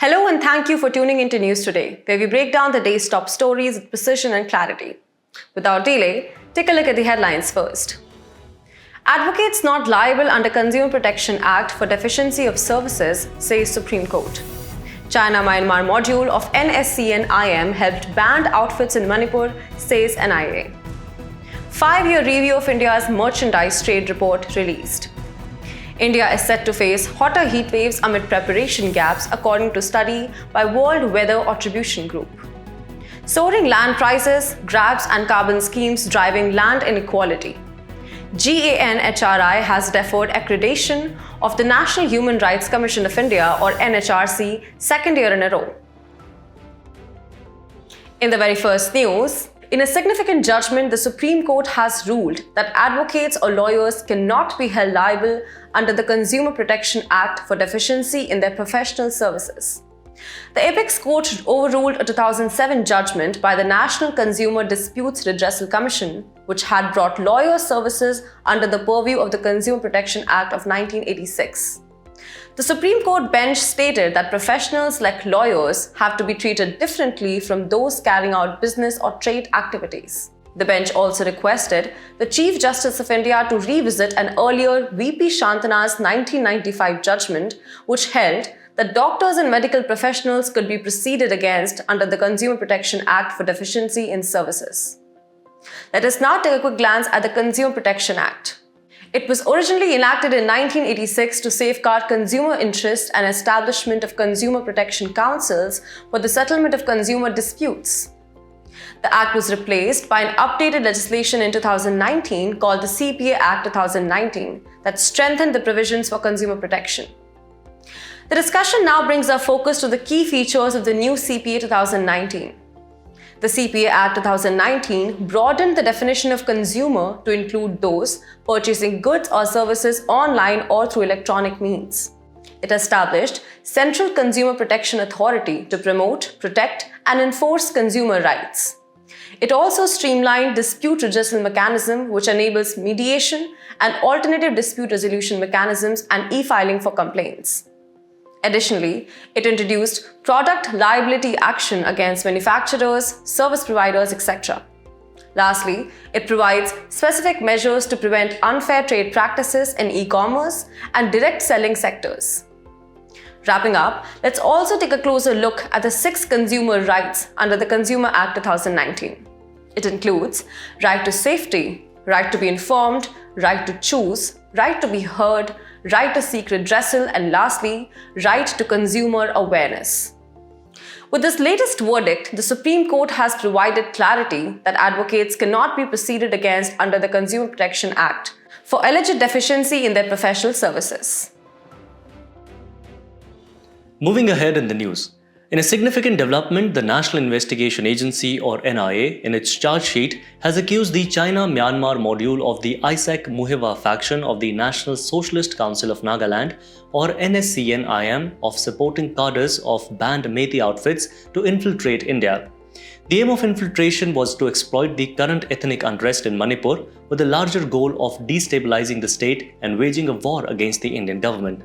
Hello and thank you for tuning into News Today, where we break down the day's top stories with precision and clarity. Without delay, take a look at the headlines first. Advocates not liable under Consumer Protection Act for deficiency of services, says Supreme Court. China-Myanmar module of NSCN-IM helped banned outfits in Manipur, says NIA. 5-year review of India's merchandise trade report released. India is set to face hotter heat waves amid preparation gaps, according to study by World Weather Attribution Group. Soaring land prices, grabs and carbon schemes driving land inequality. GANHRI has deferred accreditation of the National Human Rights Commission of India, or NHRC, second year in a row. In the very first news, in a significant judgment, the Supreme Court has ruled that advocates or lawyers cannot be held liable under the Consumer Protection Act for deficiency in their professional services. The Apex Court overruled a 2007 judgment by the National Consumer Disputes Redressal Commission, which had brought lawyer services under the purview of the Consumer Protection Act of 1986. The Supreme Court bench stated that professionals like lawyers have to be treated differently from those carrying out business or trade activities. The bench also requested the Chief Justice of India to revisit an earlier VP Shantana's 1995 judgment, which held that doctors and medical professionals could be proceeded against under the Consumer Protection Act for deficiency in services. Let us now take a quick glance at the Consumer Protection Act. It was originally enacted in 1986 to safeguard consumer interests and establishment of consumer protection councils for the settlement of consumer disputes. The Act was replaced by an updated legislation in 2019 called the CPA Act 2019 that strengthened the provisions for consumer protection. The discussion now brings our focus to the key features of the new CPA 2019. The CPA Act 2019 broadened the definition of consumer to include those purchasing goods or services online or through electronic means. It established Central Consumer Protection Authority to promote, protect, and enforce consumer rights. It also streamlined dispute redressal mechanism, which enables mediation and alternative dispute resolution mechanisms and e-filing for complaints. Additionally, it introduced product liability action against manufacturers, service providers, etc. Lastly, it provides specific measures to prevent unfair trade practices in e-commerce and direct selling sectors. Wrapping up, let's also take a closer look at the 6 consumer rights under the Consumer Act 2019. It includes right to safety, right to be informed, right to choose, right to be heard, right to seek redressal, and lastly, right to consumer awareness. With this latest verdict, the Supreme Court has provided clarity that advocates cannot be proceeded against under the Consumer Protection Act for alleged deficiency in their professional services. Moving ahead in the news. In a significant development, the National Investigation Agency, or NIA, in its charge sheet has accused the China-Myanmar module of the Isaac Muhewa faction of the National Socialist Council of Nagaland, or NSCN-IM, of supporting cadres of banned Meitei outfits to infiltrate India. The aim of infiltration was to exploit the current ethnic unrest in Manipur with the larger goal of destabilizing the state and waging a war against the Indian government.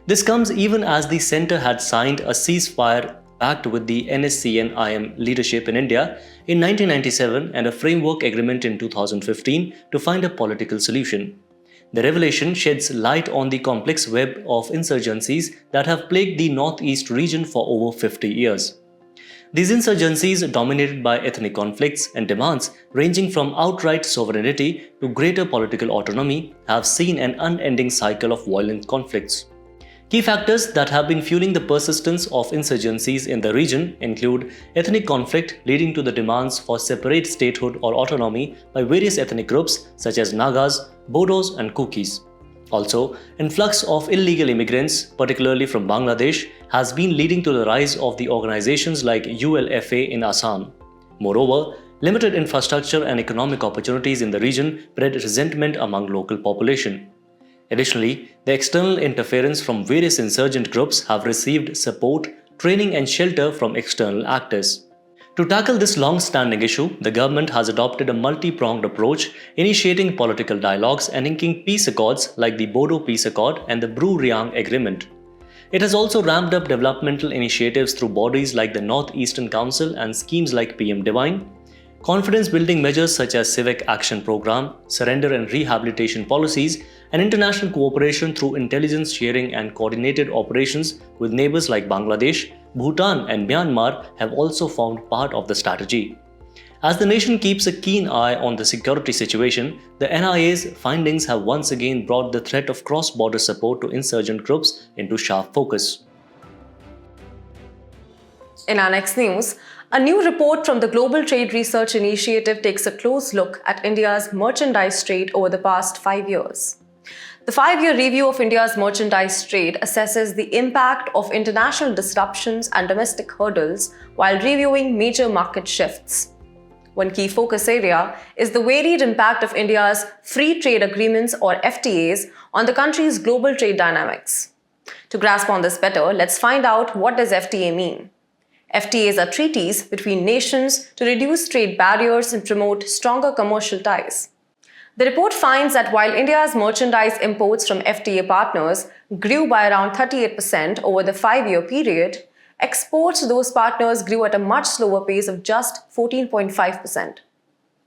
This comes even as the centre had signed a ceasefire pact with the NSCN-IM leadership in India in 1997 and a framework agreement in 2015 to find a political solution. The revelation sheds light on the complex web of insurgencies that have plagued the Nort-East region for over 50 years. These insurgencies, dominated by ethnic conflicts and demands ranging from outright sovereignty to greater political autonomy, have seen an unending cycle of violent conflicts. Key factors that have been fueling the persistence of insurgencies in the region include ethnic conflict leading to the demands for separate statehood or autonomy by various ethnic groups such as Nagas, Bodos and Kukis. Also, influx of illegal immigrants, particularly from Bangladesh, has been leading to the rise of the organizations like ULFA in Assam. Moreover, limited infrastructure and economic opportunities in the region bred resentment among local population. Additionally, the external interference from various insurgent groups have received support, training and shelter from external actors. To tackle this long-standing issue, the government has adopted a multi-pronged approach, initiating political dialogues and inking peace accords like the Bodo Peace Accord and the Bru-Riang Agreement. It has also ramped up developmental initiatives through bodies like the North-Eastern Council and schemes like PM Divine, confidence-building measures such as Civic Action Program, surrender and rehabilitation policies, and international cooperation through intelligence sharing and coordinated operations with neighbors like Bangladesh, Bhutan, and Myanmar have also formed part of the strategy. As the nation keeps a keen eye on the security situation, the NIA's findings have once again brought the threat of cross-border support to insurgent groups into sharp focus. In our next news, a new report from the Global Trade Research Initiative takes a close look at India's merchandise trade over the past 5 years. The 5-year review of India's merchandise trade assesses the impact of international disruptions and domestic hurdles while reviewing major market shifts. One key focus area is the varied impact of India's free trade agreements or FTAs on the country's global trade dynamics. To grasp on this better, let's find out what does FTA mean. FTAs are treaties between nations to reduce trade barriers and promote stronger commercial ties. The report finds that while India's merchandise imports from FTA partners grew by around 38% over the 5-year period, exports to those partners grew at a much slower pace of just 14.5%.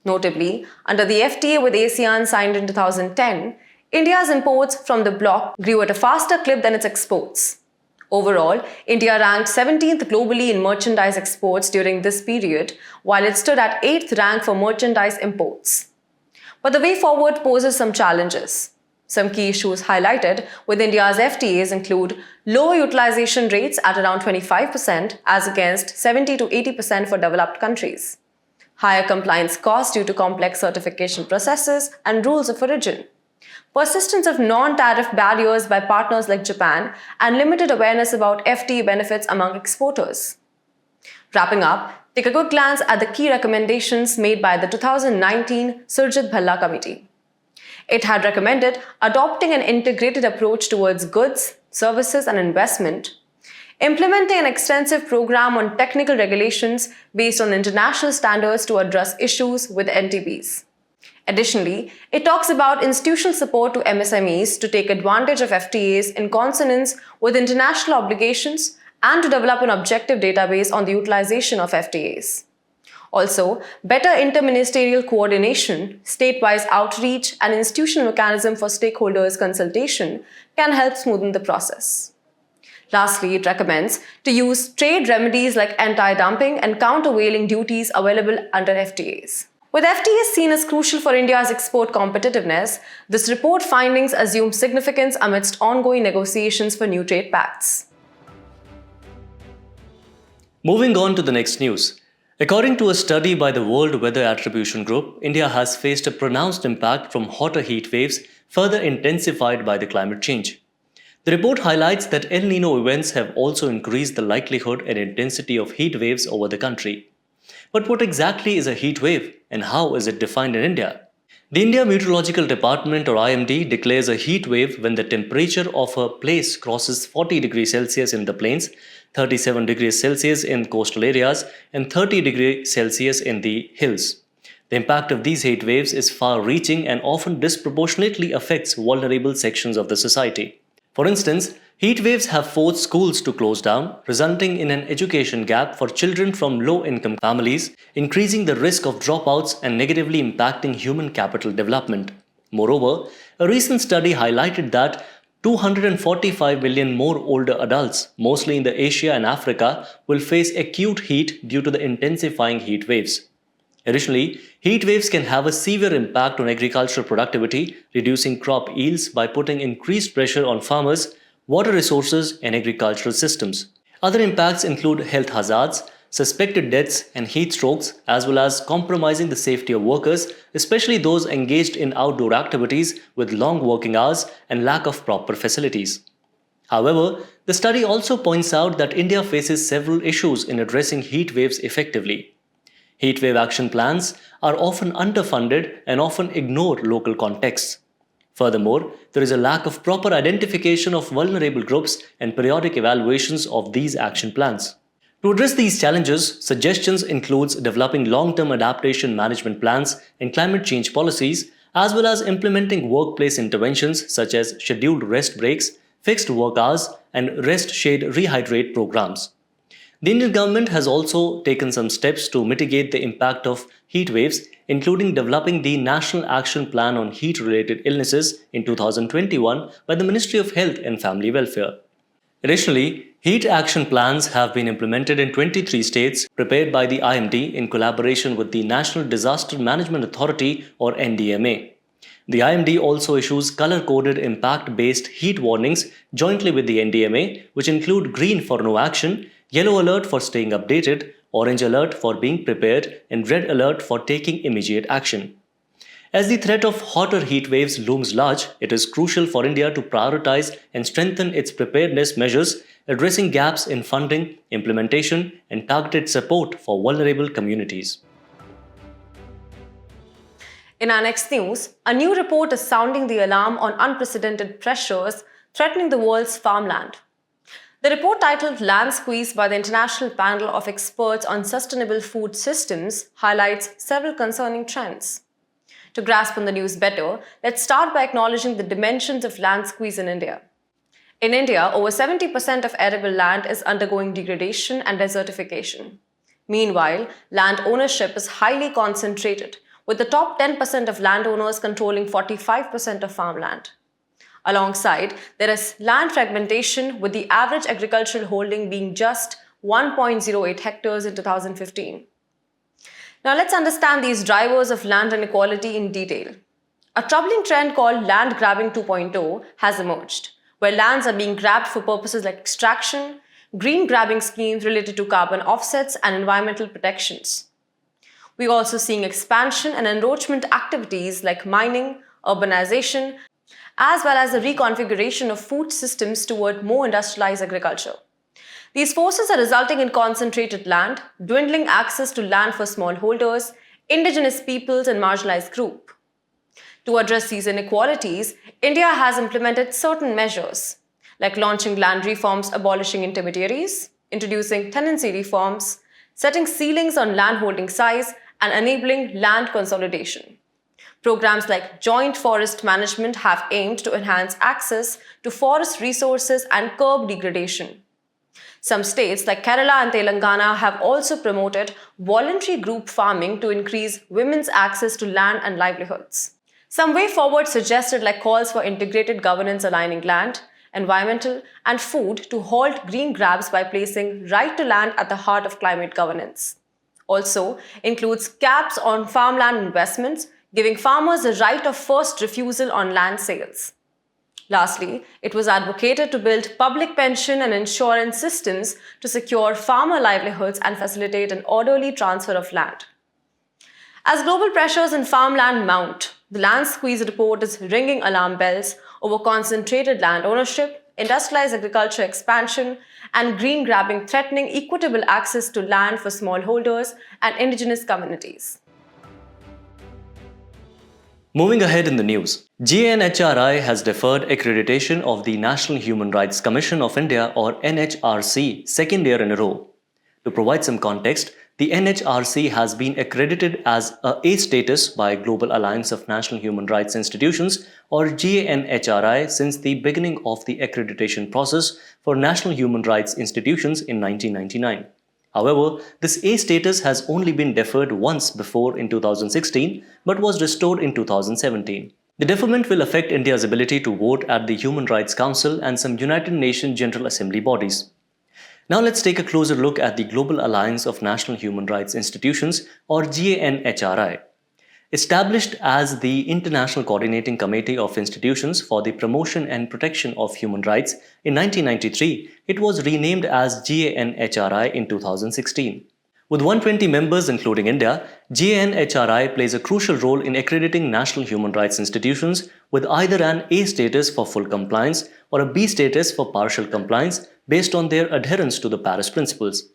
Notably, under the FTA with ASEAN signed in 2010, India's imports from the bloc grew at a faster clip than its exports. Overall, India ranked 17th globally in merchandise exports during this period, while it stood at 8th rank for merchandise imports. But the way forward poses some challenges. Some key issues highlighted with India's FTAs include lower utilization rates at around 25% as against 70 to 80% for developed countries, higher compliance costs due to complex certification processes and rules of origin, persistence of non-tariff barriers by partners like Japan, and limited awareness about FTA benefits among exporters. Wrapping up, take a quick glance at the key recommendations made by the 2019 Surjit Bhalla Committee. It had recommended adopting an integrated approach towards goods, services, and investment, implementing an extensive program on technical regulations based on international standards to address issues with NTBs. Additionally, it talks about institutional support to MSMEs to take advantage of FTAs in consonance with international obligations and to develop an objective database on the utilization of FTAs. Also, better interministerial coordination, state-wise outreach, and institutional mechanism for stakeholders' consultation can help smoothen the process. Lastly, it recommends to use trade remedies like anti-dumping and countervailing duties available under FTAs. With FTAs seen as crucial for India's export competitiveness, this report findings assume significance amidst ongoing negotiations for new trade pacts. Moving on to the next news. According to a study by the World Weather Attribution Group, India has faced a pronounced impact from hotter heat waves, further intensified by the climate change. The report highlights that El Nino events have also increased the likelihood and intensity of heat waves over the country. But what exactly is a heat wave and how is it defined in India? The India Meteorological Department or IMD declares a heat wave when the temperature of a place crosses 40 degrees Celsius in the plains, 37 degrees Celsius in coastal areas, and 30 degrees Celsius in the hills. The impact of these heat waves is far-reaching and often disproportionately affects vulnerable sections of the society. For instance, heat waves have forced schools to close down, resulting in an education gap for children from low-income families, increasing the risk of dropouts and negatively impacting human capital development. Moreover, a recent study highlighted that 245 million more older adults, mostly in the Asia and Africa, will face acute heat due to the intensifying heat waves. Additionally, heat waves can have a severe impact on agricultural productivity, reducing crop yields by putting increased pressure on farmers, water resources, and agricultural systems. Other impacts include health hazards, suspected deaths, and heat strokes, as well as compromising the safety of workers, especially those engaged in outdoor activities with long working hours and lack of proper facilities. However, the study also points out that India faces several issues in addressing heat waves effectively. Heatwave action plans are often underfunded and often ignore local contexts. Furthermore, there is a lack of proper identification of vulnerable groups and periodic evaluations of these action plans. To address these challenges, suggestions include developing long-term adaptation management plans and climate change policies, as well as implementing workplace interventions such as scheduled rest breaks, fixed work hours, and rest shade rehydrate programs. The Indian government has also taken some steps to mitigate the impact of heat waves, including developing the National Action Plan on Heat-related Illnesses in 2021 by the Ministry of Health and Family Welfare. Additionally, heat action plans have been implemented in 23 states prepared by the IMD in collaboration with the National Disaster Management Authority or NDMA. The IMD also issues color-coded impact-based heat warnings jointly with the NDMA, which include green for no action, yellow alert for staying updated, orange alert for being prepared, and red alert for taking immediate action. As the threat of hotter heat waves looms large, it is crucial for India to prioritize and strengthen its preparedness measures, addressing gaps in funding, implementation, and targeted support for vulnerable communities. In our next news, a new report is sounding the alarm on unprecedented pressures threatening the world's farmland. The report, titled Land Squeeze by the International Panel of Experts on Sustainable Food Systems, highlights several concerning trends. To grasp on the news better, let's start by acknowledging the dimensions of land squeeze in India. In India, over 70% of arable land is undergoing degradation and desertification. Meanwhile, land ownership is highly concentrated, with the top 10% of landowners controlling 45% of farmland. Alongside, there is land fragmentation, with the average agricultural holding being just 1.08 hectares in 2015. Now let's understand these drivers of land inequality in detail. A troubling trend called land grabbing 2.0 has emerged, where lands are being grabbed for purposes like extraction, green grabbing schemes related to carbon offsets, and environmental protections. We're also seeing expansion and encroachment activities like mining, urbanization, as well as the reconfiguration of food systems toward more industrialized agriculture. These forces are resulting in concentrated land, dwindling access to land for smallholders, indigenous peoples, and marginalized groups. To address these inequalities, India has implemented certain measures, like launching land reforms abolishing intermediaries, introducing tenancy reforms, setting ceilings on land holding size, and enabling land consolidation. Programs like joint forest management have aimed to enhance access to forest resources and curb degradation. Some states like Kerala and Telangana have also promoted voluntary group farming to increase women's access to land and livelihoods. Some way forward suggested like calls for integrated governance aligning land, environmental, and food to halt green grabs by placing right to land at the heart of climate governance. Also includes caps on farmland investments, giving farmers the right of first refusal on land sales. Lastly, it was advocated to build public pension and insurance systems to secure farmer livelihoods and facilitate an orderly transfer of land. As global pressures in farmland mount, the Land Squeeze report is ringing alarm bells over concentrated land ownership, industrialized agriculture expansion, and green grabbing threatening equitable access to land for smallholders and indigenous communities. Moving ahead in the news, GANHRI has deferred accreditation of the National Human Rights Commission of India or NHRC second year in a row. To provide some context, the NHRC has been accredited as A status by Global Alliance of National Human Rights Institutions or GANHRI since the beginning of the accreditation process for national human rights institutions in 1999. However, this A status has only been deferred once before in 2016 but was restored in 2017. The deferment will affect India's ability to vote at the Human Rights Council and some United Nations General Assembly bodies. Now let's take a closer look at the Global Alliance of National Human Rights Institutions or GANHRI. Established as the International Coordinating Committee of Institutions for the Promotion and Protection of Human Rights in 1993, it was renamed as GANHRI in 2016. With 120 members including India, GANHRI plays a crucial role in accrediting national human rights institutions with either an A status for full compliance or a B status for partial compliance based on their adherence to the Paris Principles.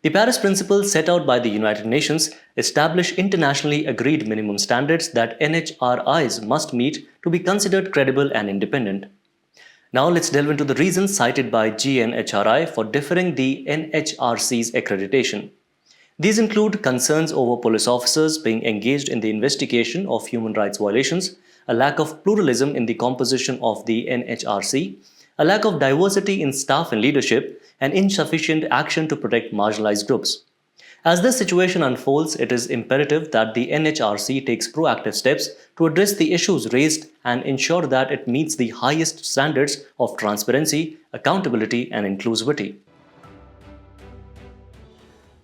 The Paris Principles set out by the United Nations establish internationally agreed minimum standards that NHRIs must meet to be considered credible and independent. Now let's delve into the reasons cited by GANHRI for deferring the NHRC's accreditation. These include concerns over police officers being engaged in the investigation of human rights violations, a lack of pluralism in the composition of the NHRC, a lack of diversity in staff and leadership, and insufficient action to protect marginalized groups. As this situation unfolds, it is imperative that the NHRC takes proactive steps to address the issues raised and ensure that it meets the highest standards of transparency, accountability, and inclusivity.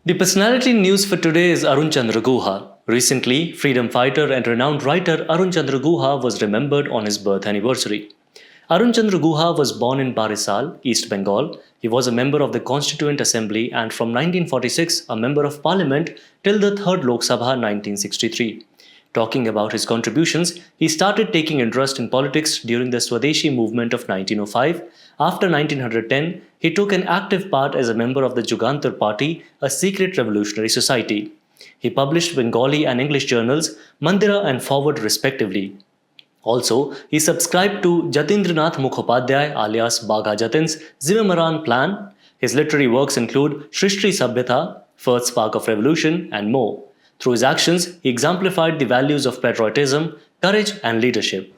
The personality news for today is Arun Chandra Guha. Recently, freedom fighter and renowned writer Arun Chandra Guha was remembered on his birth anniversary. Arun Chandra Guha was born in Barisal, East Bengal. He was a member of the Constituent Assembly and from 1946 a member of Parliament till the 3rd Lok Sabha 1963. Talking about his contributions, he started taking interest in politics during the Swadeshi movement of 1905. After 1910, he took an active part as a member of the Jugantar Party, a secret revolutionary society. He published Bengali and English journals, Mandira and Forward respectively. Also, he subscribed to Jatindranath Mukhopadhyay alias Bagha Jatin's Zimmermann Plan. His literary works include Shrishti Sabhyata, First Spark of Revolution, and more. Through his actions, he exemplified the values of patriotism, courage, and leadership.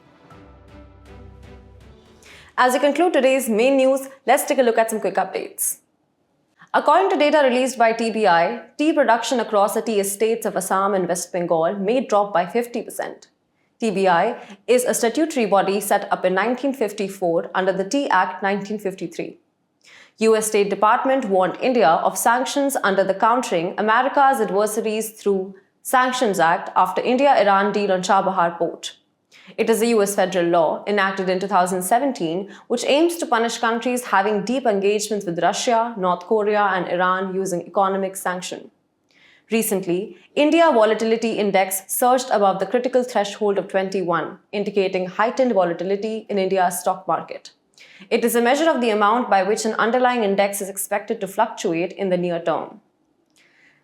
As we conclude today's main news, let's take a look at some quick updates. According to data released by TBI, tea production across the tea estates of Assam and West Bengal may drop by 50%. TBI is a statutory body set up in 1954 under the Tea Act 1953. US State Department warned India of sanctions under the Countering America's Adversaries Through Sanctions Act after India-Iran deal on Chabahar port. It is a US federal law enacted in 2017 which aims to punish countries having deep engagements with Russia, North Korea and Iran using economic sanction. Recently, India Volatility Index surged above the critical threshold of 21, indicating heightened volatility in India's stock market. It is a measure of the amount by which an underlying index is expected to fluctuate in the near term.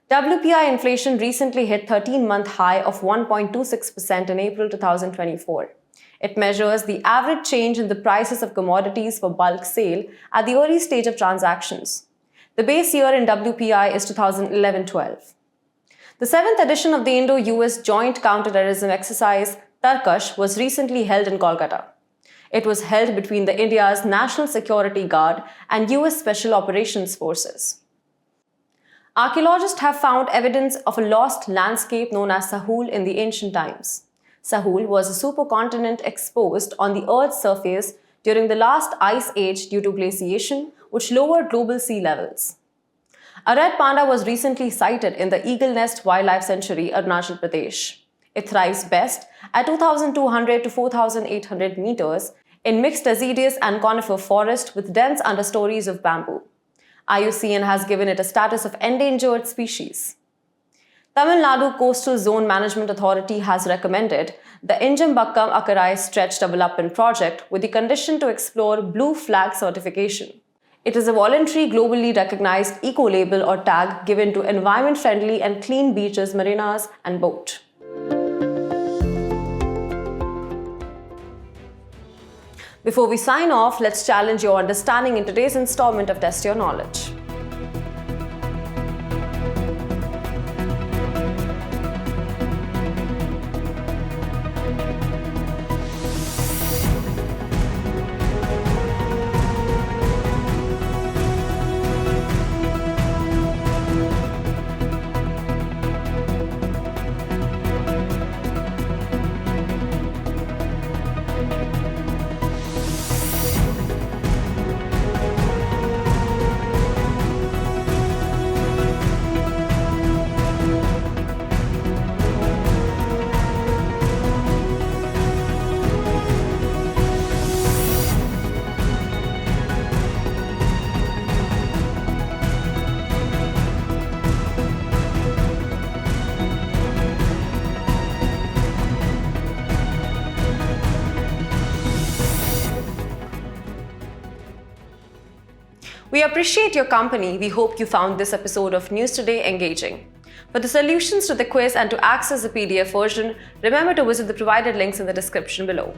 WPI inflation recently hit 13-month high of 1.26% in April 2024. It measures the average change in the prices of commodities for bulk sale at the early stage of transactions. The base year in WPI is 2011-12. The 7th edition of the Indo-US Joint Counterterrorism Exercise, Tarkash, was recently held in Kolkata. It was held between the India's National Security Guard and US Special Operations Forces. Archaeologists have found evidence of a lost landscape known as Sahul in the ancient times. Sahul was a supercontinent exposed on the Earth's surface during the last ice age due to glaciation, which lowered global sea levels. A red panda was recently sighted in the Eagle Nest Wildlife Sanctuary, Arunachal Pradesh. It thrives best at 2,200 to 4,800 meters in mixed deciduous and conifer forest with dense understories of bamboo. IUCN has given it a status of endangered species. Tamil Nadu Coastal Zone Management Authority has recommended the Injambakkam Akkarai Stretch Development Project with the condition to explore Blue Flag certification. It is a voluntary, globally recognized eco-label or tag given to environment-friendly and clean beaches, marinas, and boat. Before we sign off, let's challenge your understanding in today's installment of Test Your Knowledge. We appreciate your company. We hope you found this episode of News Today engaging. For the solutions to the quiz and to access the PDF version, remember to visit the provided links in the description below.